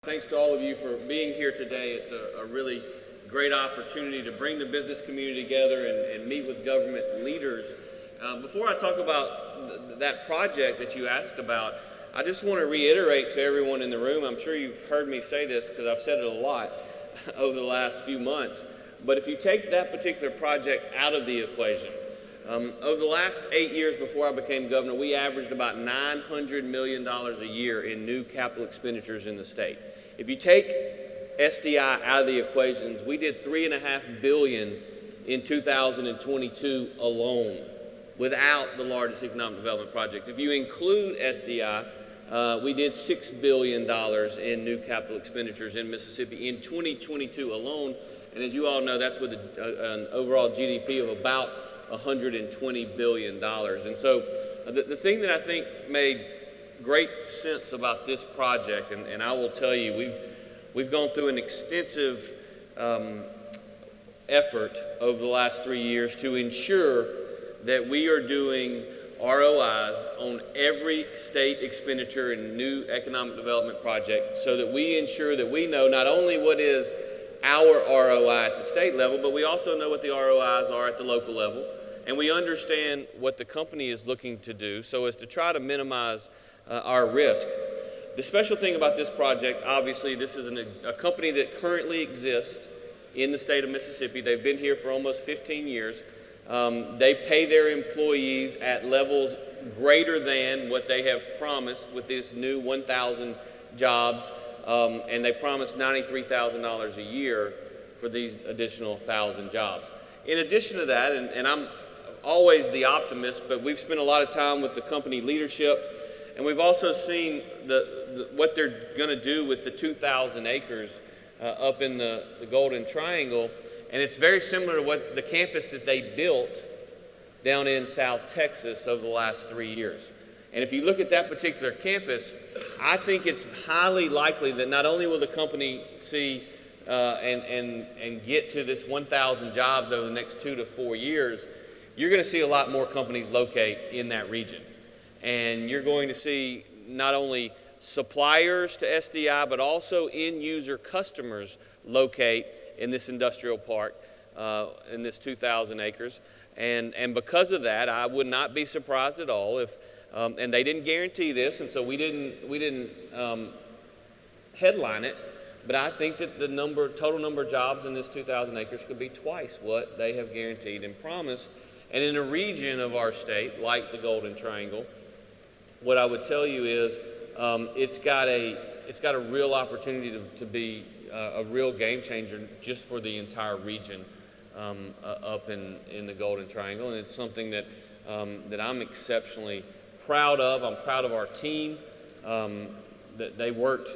Thanks to all of you for being here today. It's a really great opportunity to bring the business community together and meet with government leaders. Before I talk about that project that you asked about, I just want to reiterate to everyone in the room, I'm sure you've heard me say this because I've said it a lot over the last few months, but if you take that particular project out of the equation, over the last 8 years before I became governor, we averaged about $900 million a year in new capital expenditures in the state. If you take SDI out of the equations, we did $3.5 billion in 2022 alone without the largest economic development project. If you include SDI, we did $6 billion in new capital expenditures in Mississippi in 2022 alone. And as you all know, that's with an overall GDP of about $120 billion. And so the thing that I think made great sense about this project, and I will tell you, we've gone through an extensive effort over the last 3 years to ensure that we are doing ROIs on every state expenditure and new economic development project so that we ensure that we know not only what is our ROI at the state level, but we also know what the ROIs are at the local level, and we understand what the company is looking to do so as to try to minimize our risk. The special thing about this project, obviously, this is a company that currently exists in the state of Mississippi. They've been here for almost 15 years. They pay their employees at levels greater than what they have promised with this new 1,000 jobs, and they promised $93,000 a year for these additional 1,000 jobs. In addition to that, and I'm always the optimist, but we've spent a lot of time with the company leadership, and we've also seen what they're going to do with the 2,000 acres up in the Golden Triangle, and it's very similar to what the campus that they built down in South Texas over the last 3 years. And if you look at that particular campus, I think it's highly likely that not only will the company see and get to this 1,000 jobs over the next 2 to 4 years, you're going to see a lot more companies locate in that region. And you're going to see not only suppliers to SDI, but also end-user customers locate in this industrial park, in this 2,000 acres. And because of that, I would not be surprised at all if, and they didn't guarantee this, and so we didn't headline it, but I think that the total number of jobs in this 2,000 acres could be twice what they have guaranteed and promised. And in a region of our state, like the Golden Triangle, what I would tell you is it's got a real opportunity to be a real game changer just for the entire region up in the Golden Triangle, and it's something that I'm exceptionally proud of. I'm proud of our team. That they worked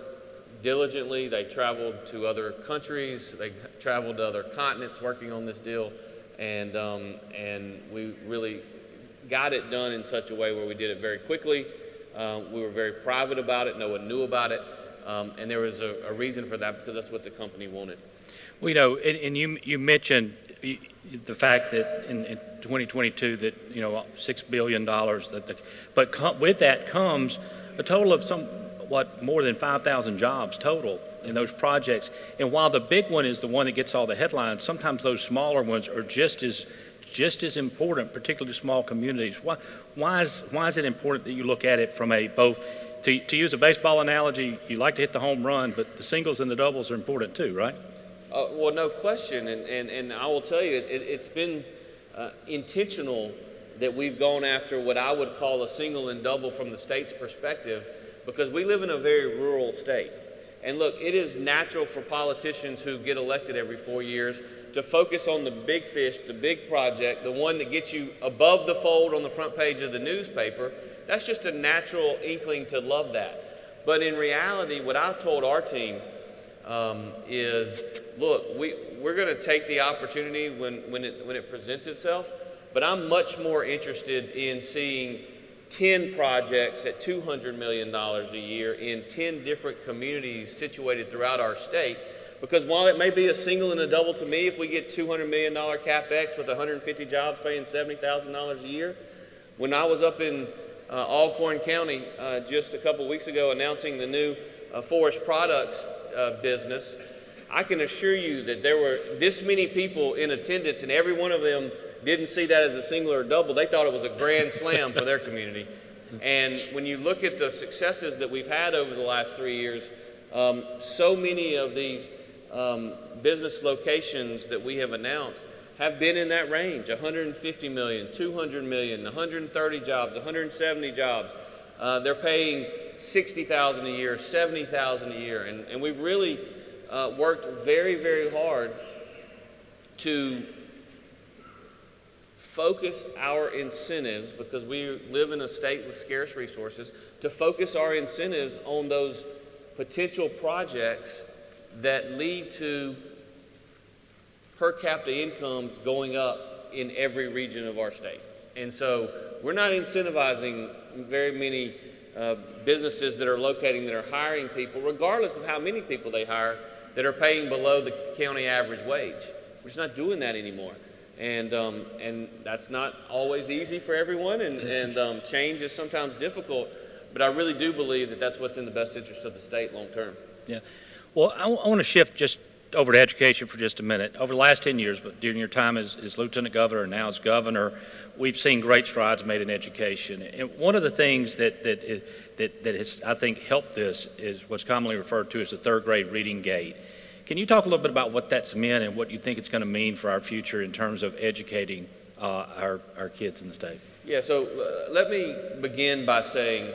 diligently. They traveled to other countries. They traveled to other continents working on this deal, and we really got it done in such a way where we did it very quickly. We were very private about it. No one knew about it. And there was a reason for that because that's what the company wanted. Well, and you mentioned the fact that in 2022 that, $6 billion, but with that comes a total of somewhat more than 5,000 jobs total in those projects. And while the big one is the one that gets all the headlines, sometimes those smaller ones are just as important, particularly small communities. Why is it important that you look at it from both, to use a baseball analogy, you like to hit the home run, but the singles and the doubles are important too, right? Well, no question, and I will tell you, it's been intentional that we've gone after what I would call a single and double from the state's perspective, because we live in a very rural state. And look, it is natural for politicians who get elected every 4 years to focus on the big fish, the big project, the one that gets you above the fold on the front page of the newspaper. That's just a natural inkling to love that. But in reality, what I've told our team is, look, we're going to take the opportunity when it presents itself, but I'm much more interested in seeing 10 projects at $200 million a year in 10 different communities situated throughout our state. Because while it may be a single and a double to me, if we get $200 million CapEx with 150 jobs paying $70,000 a year, when I was up in Alcorn County just a couple weeks ago announcing the new forest products business, I can assure you that there were this many people in attendance, and every one of them didn't see that as a single or double. They thought it was a grand slam for their community. And when you look at the successes that we've had over the last 3 years, so many of these business locations that we have announced have been in that range: 150 million, 200 million, 130 jobs, 170 jobs. They're paying $60,000 a year, $70,000 a year, and we've really worked very, very hard to focus our incentives, because we live in a state with scarce resources, to focus our incentives on those potential projects that lead to per capita incomes going up in every region of our state. And so we're not incentivizing very many businesses that are hiring people, regardless of how many people they hire, that are paying below the county average wage. We're just not doing that anymore. And that's not always easy for everyone, and change is sometimes difficult, but I really do believe that that's what's in the best interest of the state long term. Yeah. Well, I want to shift just over to education for just a minute. Over the last 10 years, but during your time as Lieutenant Governor and now as Governor, we've seen great strides made in education. And one of the things that has, I think, helped this is what's commonly referred to as the third grade reading gate. Can you talk a little bit about what that's meant and what you think it's going to mean for our future in terms of educating our kids in the state? Yeah, so let me begin by saying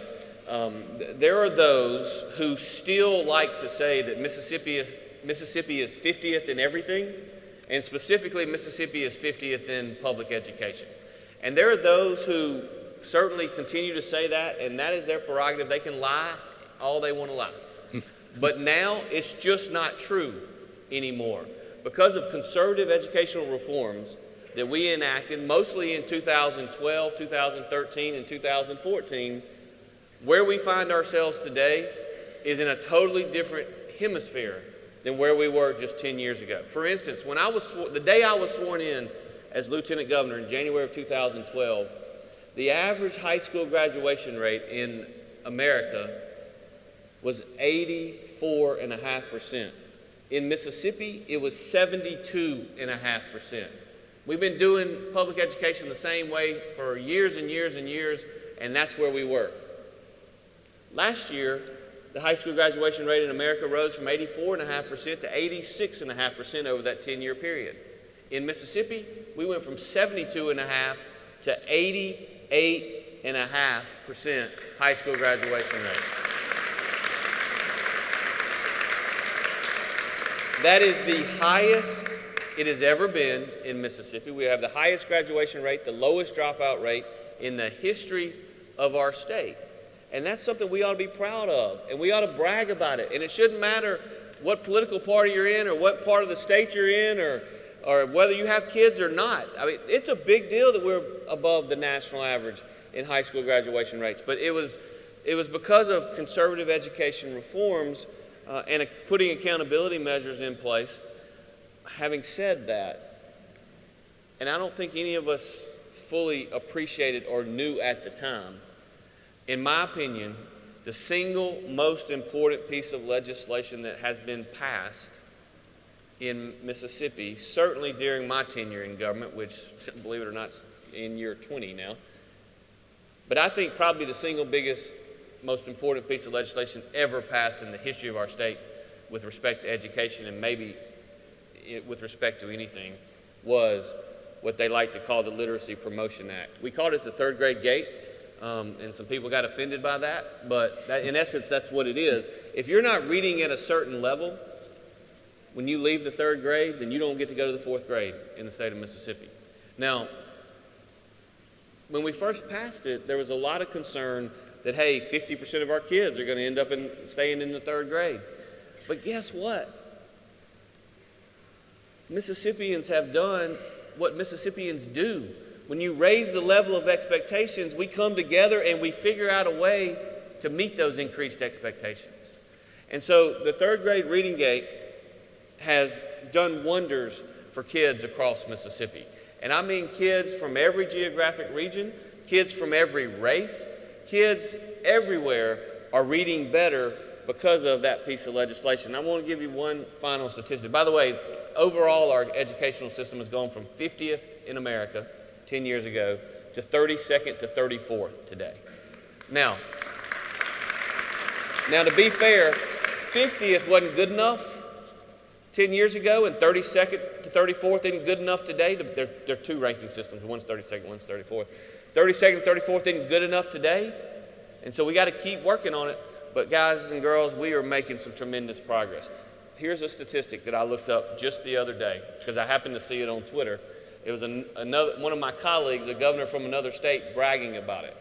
there are those who still like to say that Mississippi is 50th in everything, and specifically Mississippi is 50th in public education. And there are those who certainly continue to say that, and that is their prerogative. They can lie all they want to lie. But now it's just not true anymore. Because of conservative educational reforms that we enacted mostly in 2012, 2013, and 2014, where we find ourselves today is in a totally different hemisphere than where we were just 10 years ago. For instance, when the day I was sworn in as Lieutenant Governor in January of 2012, the average high school graduation rate in America was 84.5%. In Mississippi, it was 72.5%. We've been doing public education the same way for years and years and years, and that's where we were. Last year, the high school graduation rate in America rose from 84.5% to 86.5% over that 10-year period. In Mississippi, we went from 72.5% to 88.5% high school graduation rate. That is the highest it has ever been in Mississippi. We have the highest graduation rate, the lowest dropout rate in the history of our state. And that's something we ought to be proud of, and we ought to brag about it. And it shouldn't matter what political party you're in or what part of the state you're in or whether you have kids or not. I mean, it's a big deal that we're above the national average in high school graduation rates. But it was because of conservative education reforms and putting accountability measures in place. Having said that, and I don't think any of us fully appreciated or knew at the time, in my opinion, the single most important piece of legislation that has been passed in Mississippi, certainly during my tenure in government, which, believe it or not, is in year 20 now, but I think probably the single biggest, most important piece of legislation ever passed in the history of our state with respect to education, and maybe with respect to anything, was what they like to call the Literacy Promotion Act. We called it the third grade gate. And some people got offended by that, but in essence, that's what it is. If you're not reading at a certain level when you leave the third grade, then you don't get to go to the fourth grade in the state of Mississippi. Now, when we first passed it, there was a lot of concern that, hey, 50% of our kids are going to end up staying in the third grade. But guess what? Mississippians have done what Mississippians do. When you raise the level of expectations, we come together and we figure out a way to meet those increased expectations. And so the third grade reading gate has done wonders for kids across Mississippi. And I mean kids from every geographic region, kids from every race, kids everywhere are reading better because of that piece of legislation. I want to give you one final statistic. By the way, overall, our educational system has gone from 50th in America 10 years ago to 32nd to 34th today. Now, to be fair, 50th wasn't good enough 10 years ago, and 32nd to 34th isn't good enough today. There are two ranking systems, one's 32nd, one's 34th. 32nd, 34th isn't good enough today, and so we got to keep working on it. But guys and girls, we are making some tremendous progress. Here's a statistic that I looked up just the other day because I happened to see it on Twitter. It was one of my colleagues, a governor from another state, bragging about it.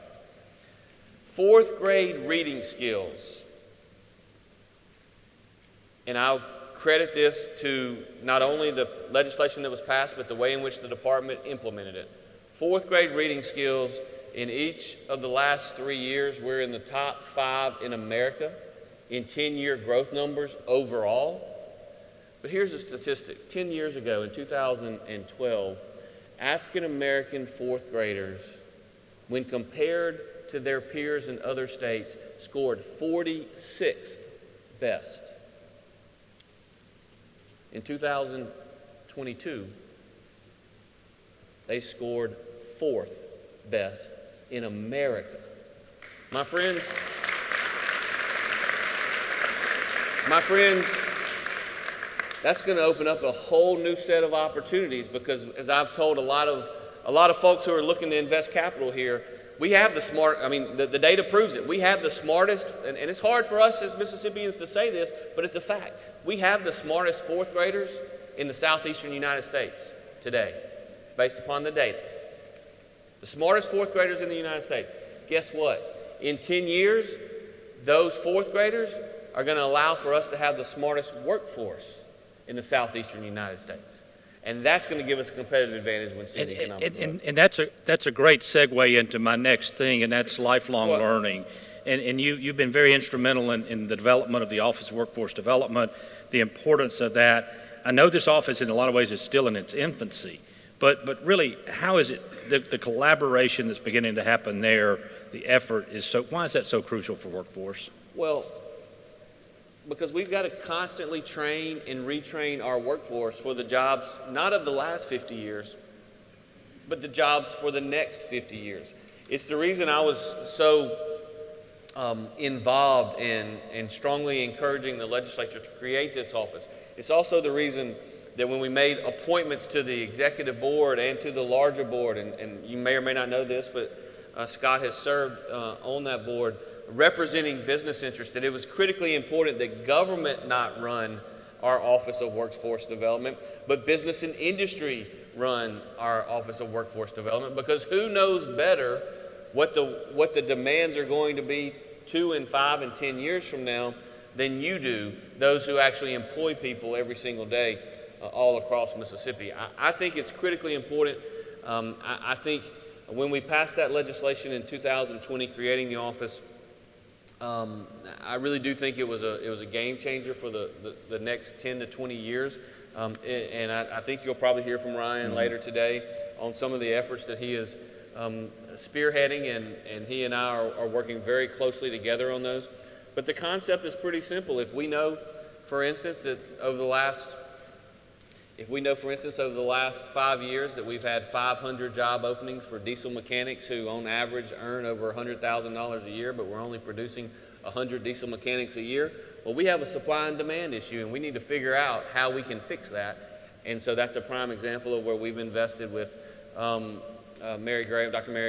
4th grade reading skills. And I'll credit this to not only the legislation that was passed, but the way in which the department implemented it. 4th grade reading skills in each of the last 3 years, we're in the top 5 in America in 10-year growth numbers overall. But here's a statistic. 10 years ago, in 2012, African American 4th graders, when compared to their peers in other states, scored 46th best. In 2022, they scored 4th best in America. My friends, that's going to open up a whole new set of opportunities because, as I've told a lot of folks who are looking to invest capital here, we have the data proves it. We have the smartest, and it's hard for us as Mississippians to say this, but it's a fact. We have the smartest 4th graders in the southeastern United States today, based upon the data. The smartest 4th graders in the United States. Guess what? In 10 years, those 4th graders are going to allow for us to have the smartest workforce in the southeastern United States. And that's going to give us a competitive advantage when seeing economic growth. And that's a great segue into my next thing, and that's lifelong learning. And you've been very instrumental in the development of the Office of Workforce Development, the importance of that. I know this office in a lot of ways is still in its infancy, but really, how is it, the collaboration that's beginning to happen there, the effort is so, why is that so crucial for workforce? Well, because we've got to constantly train and retrain our workforce for the jobs, not of the last 50 years, but the jobs for the next 50 years. It's the reason I was so involved in and strongly encouraging the legislature to create this office. It's also the reason that when we made appointments to the executive board and to the larger board, and you may or may not know this, but Scott has served on that board representing business interests, that it was critically important that government not run our Office of Workforce Development, but business and industry run our Office of Workforce Development, because who knows better what the demands are going to be 2 and 5 and 10 years from now than you do, those who actually employ people every single day all across Mississippi. I think it's critically important. I think when we passed that legislation in 2020, creating the office, I really do think it was a game changer for the next 10 to 20 years. And I think you'll probably hear from Ryan later today on some of the efforts that he is spearheading, and he and I are working very closely together on those. But the concept is pretty simple. If we know, for instance, that over the last 5 years that we've had 500 job openings for diesel mechanics who on average earn over $100,000 a year, but we're only producing 100 diesel mechanics a year, well, we have a supply and demand issue, and we need to figure out how we can fix that. And so that's a prime example of where we've invested with Dr. Mary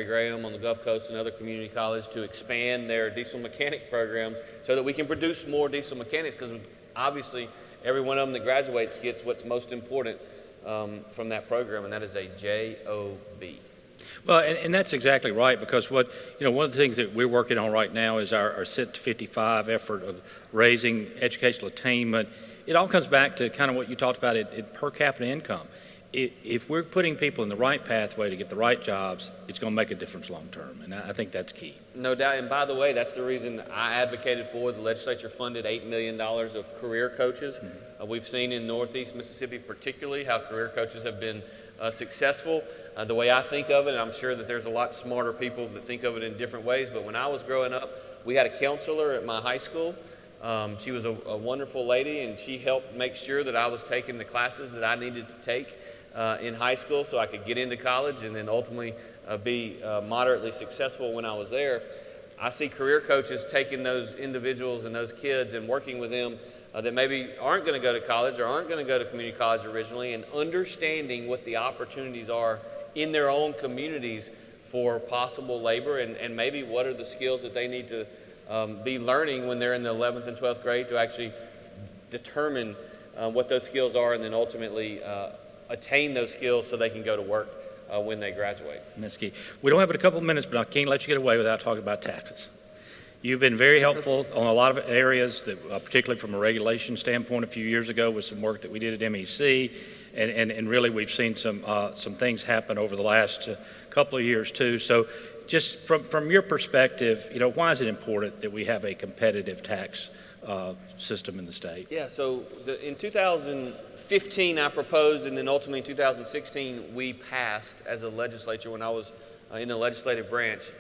Graham on the Gulf Coast and other community colleges to expand their diesel mechanic programs so that we can produce more diesel mechanics, because obviously every one of them that graduates gets what's most important from that program, and that is a JOB. Well, and that's exactly right, because one of the things that we're working on right now is our Sit to 55 effort of raising educational attainment. It all comes back to kind of what you talked about, it per capita income. If we're putting people in the right pathway to get the right jobs, it's going to make a difference long term, and I think that's key. No doubt, and by the way, that's the reason I advocated for the legislature funded $8 million of career coaches. Mm-hmm. We've seen in Northeast Mississippi particularly how career coaches have been successful. The way I think of it, and I'm sure that there's a lot smarter people that think of it in different ways, but when I was growing up, we had a counselor at my high school She was a wonderful lady, and she helped make sure that I was taking the classes that I needed to take in high school so I could get into college and then ultimately be moderately successful when I was there. I see career coaches taking those individuals and those kids and working with them that maybe aren't going to go to college or aren't going to go to community college originally, and understanding what the opportunities are in their own communities for possible labor, and maybe what are the skills that they need to be learning when they're in the 11th and 12th grade to actually determine what those skills are and then ultimately attain those skills so they can go to work when they graduate. And that's key. We don't have but a couple of minutes, but I can't let you get away without talking about taxes. You've been very helpful on a lot of areas, that, particularly from a regulation standpoint a few years ago with some work that we did at MEC, and really we've seen some things happen over the last couple of years too. So just from your perspective, why is it important that we have a competitive tax system in the state? Yeah, so in 2015 I proposed, and then ultimately in 2016 we passed as a legislature when I was in the legislative branch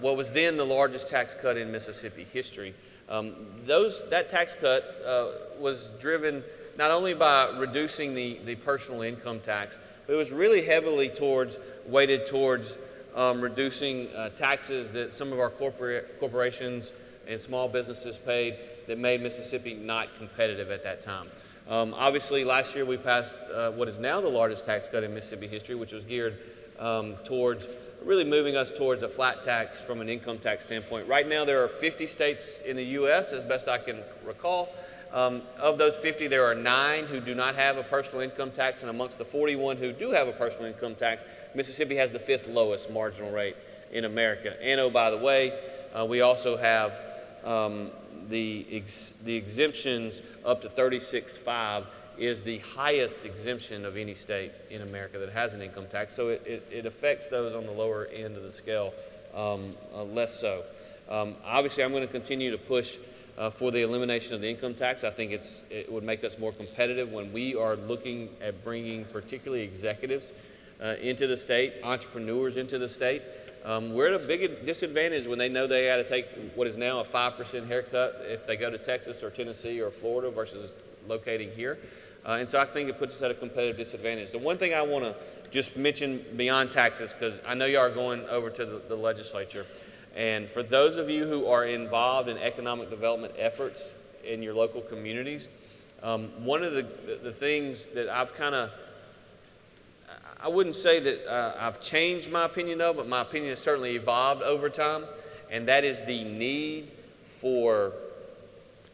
what was then the largest tax cut in Mississippi history. That tax cut was driven not only by reducing the personal income tax, but it was really heavily weighted towards reducing taxes that some of our corporations and small businesses paid that made Mississippi not competitive at that time. Obviously, last year we passed what is now the largest tax cut in Mississippi history, which was geared towards really moving us towards a flat tax from an income tax standpoint. Right now there are 50 states in the U.S., as best I can recall. Of those 50, there are 9 who do not have a personal income tax, and amongst the 41 who do have a personal income tax, Mississippi has the 5th lowest marginal rate in America. And oh, by the way, we also have the exemptions up to 36.5 is the highest exemption of any state in America that has an income tax. So it affects those on the lower end of the scale less so. Obviously, I'm going to continue to push for the elimination of the income tax. I think it would make us more competitive when we are looking at bringing particularly executives into the state, entrepreneurs into the state. We're at a big disadvantage when they know they got to take what is now a 5% haircut if they go to Texas or Tennessee or Florida versus locating here. And so I think it puts us at a competitive disadvantage. The one thing I want to just mention beyond taxes, because I know you are going over to the legislature, and for those of you who are involved in economic development efforts in your local communities, one of the things that I've I wouldn't say that I've changed my opinion of, but my opinion has certainly evolved over time, and that is the need for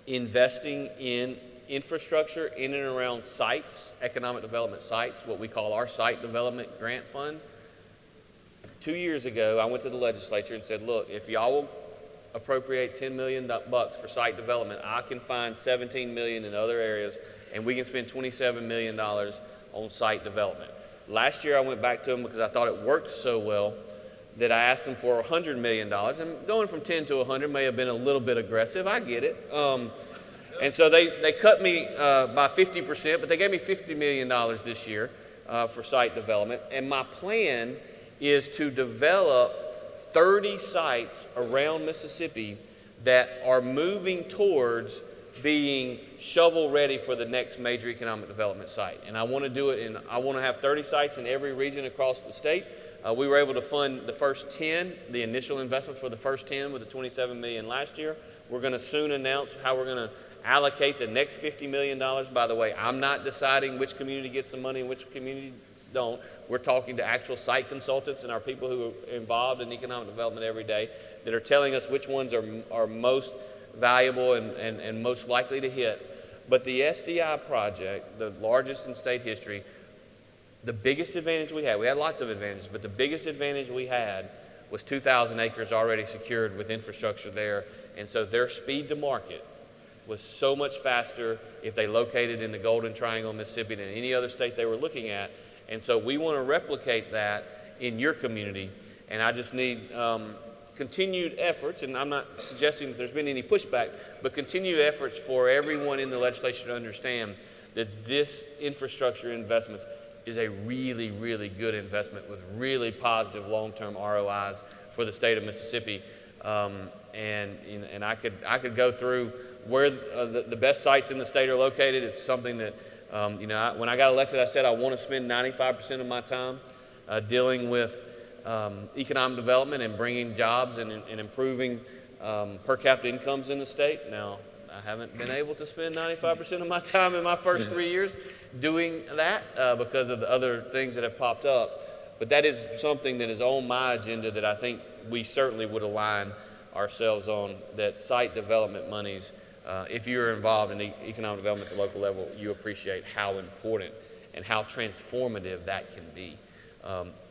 investing in infrastructure in and around sites, economic development sites, what we call our Site Development Grant Fund. 2 years ago, I went to the legislature and said, look, if y'all will appropriate $10 million for site development, I can find $17 million in other areas, and we can spend $27 million on site development. Last year, I went back to them because I thought it worked so well that I asked them for $100 million, and going from 10 to 100 may have been a little bit aggressive. I get it. And so they cut me by 50%, but they gave me $50 million this year for site development. And my plan is to develop 30 sites around Mississippi that are moving towards being shovel ready for the next major economic development site. And I want to do it I want to have 30 sites in every region across the state. We were able to fund the first 10, the initial investments for the first 10 with the $27 million last year. We're going to soon announce how we're going to allocate the next $50 million. By the way, I'm not deciding which community gets the money and which communities don't. We're talking to actual site consultants and our people who are involved in economic development every day that are telling us which ones are most valuable and most likely to hit. But the SDI project, the largest in state history, the biggest advantage we had lots of advantages, but the biggest advantage we had was 2,000 acres already secured with infrastructure there. And so their speed to market was so much faster if they located in the Golden Triangle, Mississippi, than any other state they were looking at. And so we want to replicate that in your community. And I just need continued efforts, and I'm not suggesting that there's been any pushback, but continued efforts for everyone in the legislature to understand that this infrastructure investments is a really, really good investment with really positive long-term ROIs for the state of Mississippi. And I could go through where the best sites in the state are located. It's something that, when I got elected, I said I want to spend 95% of my time dealing with economic development and bringing jobs and improving per capita incomes in the state. Now, I haven't been able to spend 95% of my time in my first 3 years doing that because of the other things that have popped up. But that is something that is on my agenda that I think we certainly would align ourselves on, that site development monies, if you're involved in economic development at the local level, you appreciate how important and how transformative that can be,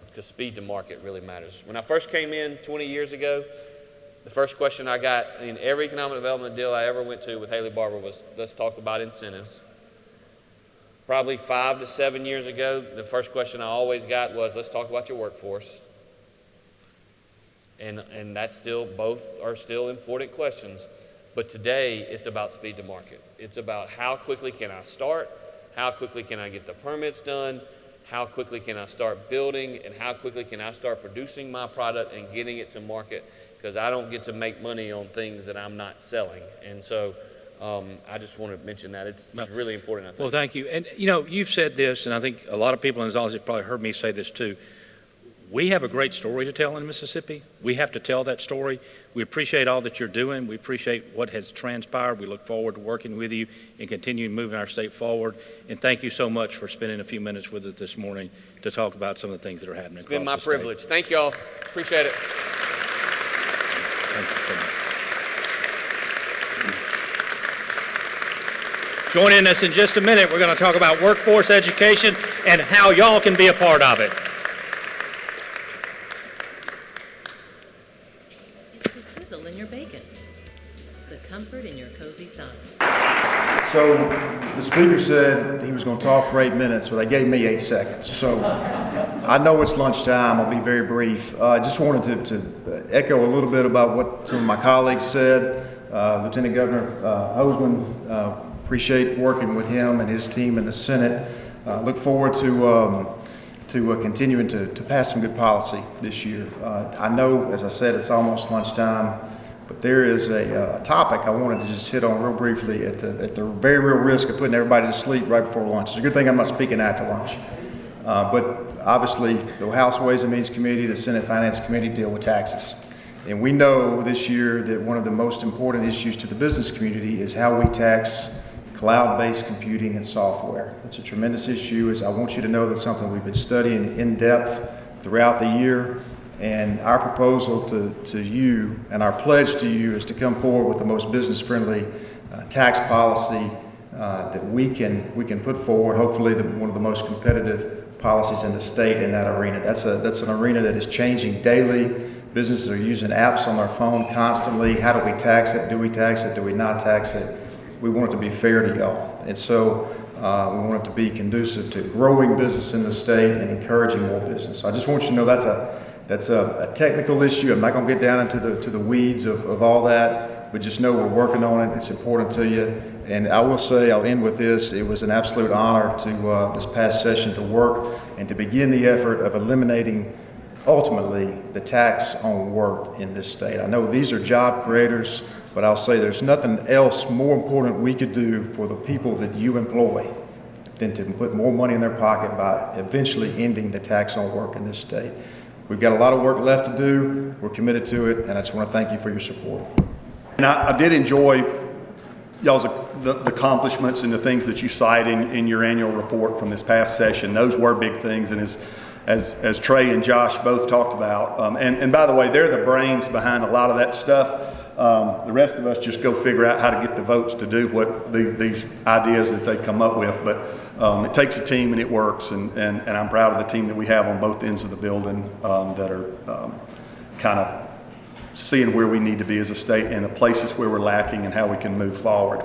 because speed to market really matters. When I first came in 20 years ago, the first question I got in every economic development deal I ever went to with Haley Barber was, let's talk about incentives. Probably 5 to 7 years ago, the first question I always got was, let's talk about your workforce. And that's still, both are still important questions. But today, it's about speed to market. It's about how quickly can I start, how quickly can I get the permits done, how quickly can I start building, and how quickly can I start producing my product and getting it to market, because I don't get to make money on things that I'm not selling. And so I just want to mention that. It's really important, I think. Well, thank you. And, you've said this, and I think a lot of people in this audience have probably heard me say this too. We have a great story to tell in Mississippi. We have to tell that story. We appreciate all that you're doing. We appreciate what has transpired. We look forward to working with you and continuing moving our state forward. And thank you so much for spending a few minutes with us this morning to talk about some of the things that are happening across the state. It's been my privilege. Thank you all. Appreciate it. Thank you so much. Joining us in just a minute, we're going to talk about workforce education and how y'all can be a part of it. Sizzle in your bacon, the comfort in your cozy socks. So the speaker said he was going to talk for 8 minutes, but they gave me 8 seconds. So I know it's lunchtime. I'll be very brief. I just wanted to echo a little bit about what some of my colleagues said. Lieutenant Governor Hoseman, appreciate working with him and his team in the Senate. Look forward to continuing to pass some good policy this year. I know, as I said, it's almost lunchtime, but there is a topic I wanted to just hit on real briefly at the very real risk of putting everybody to sleep right before lunch. It's a good thing I'm not speaking after lunch. But obviously, the House Ways and Means Committee, the Senate Finance Committee deal with taxes. And we know this year that one of the most important issues to the business community is how we tax cloud-based computing and software. It's a tremendous issue. I want you to know that's something we've been studying in depth throughout the year. And our proposal to you and our pledge to you is to come forward with the most business-friendly tax policy that we can put forward. Hopefully, one of the most competitive policies in the state in that arena. That's an arena that is changing daily. Businesses are using apps on their phone constantly. How do we tax it? Do we tax it? Do we not tax it? We want it to be fair to y'all. And so we want it to be conducive to growing business in the state and encouraging more business. I just want you to know that's a technical issue. I'm not going to get down into the weeds of all that, but just know we're working on it. It's important to you. And I will say, I'll end with this. It was an absolute honor to this past session to work and to begin the effort of eliminating ultimately the tax on work in this state. I know these are job creators, but I'll say there's nothing else more important we could do for the people that you employ than to put more money in their pocket by eventually ending the tax on work in this state. We've got a lot of work left to do. We're committed to it, and I just want to thank you for your support. And I did enjoy y'all's the accomplishments and the things that you cite in your annual report from this past session. Those were big things, and as Trey and Josh both talked about. And by the way, they're the brains behind a lot of that stuff. The rest of us just go figure out how to get the votes to do what these ideas that they come up with. But it takes a team and it works. And I'm proud of the team that we have on both ends of the building that are kind of seeing where we need to be as a state and the places where we're lacking and how we can move forward.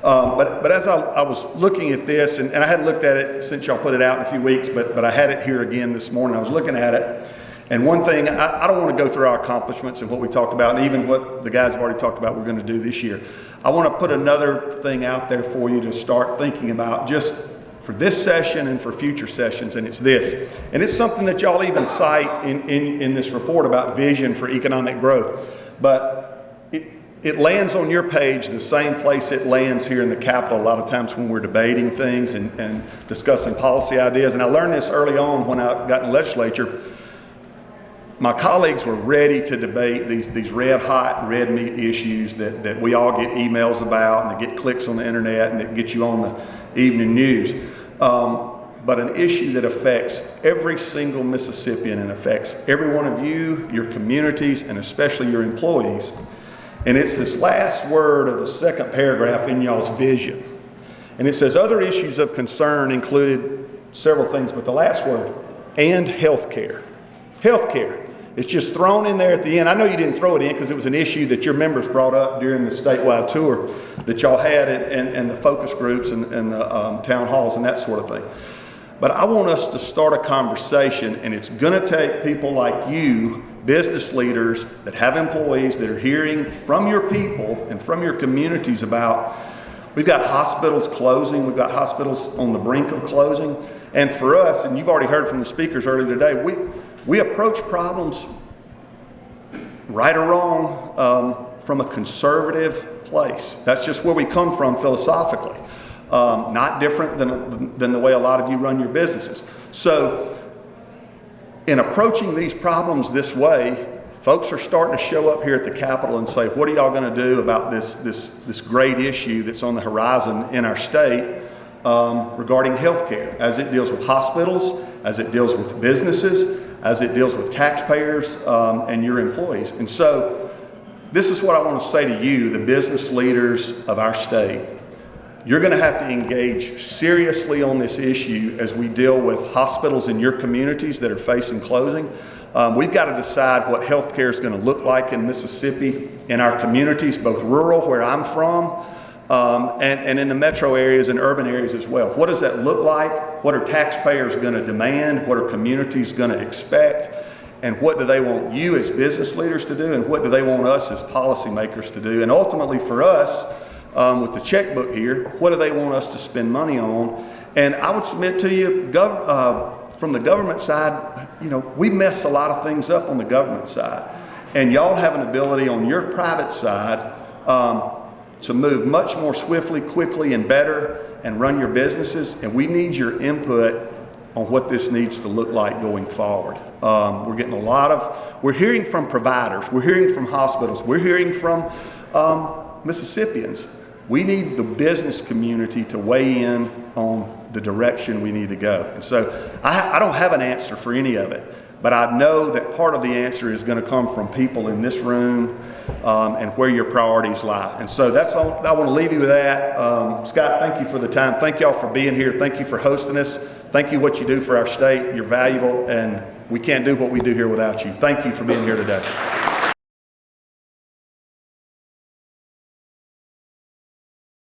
But as I was looking at this, and I hadn't looked at it since y'all put it out in a few weeks, but I had it here again this morning. I was looking at it. And one thing, I don't want to go through our accomplishments and what we talked about, and even what the guys have already talked about we're going to do this year. I want to put another thing out there for you to start thinking about just for this session and for future sessions, and it's this. And it's something that y'all even cite in this report about vision for economic growth. But it lands on your page the same place it lands here in the Capitol a lot of times when we're debating things and discussing policy ideas. And I learned this early on when I got in the legislature. My colleagues were ready to debate these red hot, red meat issues that we all get emails about and that get clicks on the internet and that get you on the evening news. But an issue that affects every single Mississippian and affects every one of you, your communities, and especially your employees. And it's this last word of the second paragraph in y'all's vision. And it says, other issues of concern included several things, but the last word, and healthcare. Healthcare. It's just thrown in there at the end. I know you didn't throw it in because it was an issue that your members brought up during the statewide tour that y'all had and the focus groups and the town halls and that sort of thing. But I want us to start a conversation, and it's going to take people like you, business leaders that have employees that are hearing from your people and from your communities about, we've got hospitals closing, we've got hospitals on the brink of closing. And for us, and you've already heard from the speakers earlier today, we approach problems, right or wrong, from a conservative place. That's just where we come from philosophically. Not different than the way a lot of you run your businesses. So in approaching these problems this way, folks are starting to show up here at the Capitol and say, what are y'all going to do about this great issue that's on the horizon in our state regarding healthcare, as it deals with hospitals, as it deals with businesses, as it deals with taxpayers and your employees. And so this is what I want to say to you, the business leaders of our state. You're going to have to engage seriously on this issue as we deal with hospitals in your communities that are facing closing. We've got to decide what healthcare is going to look like in Mississippi, in our communities, both rural, where I'm from, and in the metro areas and urban areas as well. What does that look like? What are taxpayers going to demand? What are communities going to expect? And what do they want you as business leaders to do? And what do they want us as policymakers to do? And ultimately for us, with the checkbook here, what do they want us to spend money on? And I would submit to you, from the government side, we mess a lot of things up on the government side. And y'all have an ability on your private side to move much more swiftly, quickly, and better and run your businesses. And we need your input on what this needs to look like going forward. We're getting we're hearing from providers, we're hearing from hospitals, we're hearing from Mississippians. We need the business community to weigh in on the direction we need to go. And so I don't have an answer for any of it, but I know that part of the answer is going to come from people in this room and where your priorities lie. And so that's all. I want to leave you with that. Scott, thank you for the time. Thank y'all for being here. Thank you for hosting us. Thank you what you do for our state. You're valuable, and we can't do what we do here without you. Thank you for being here today.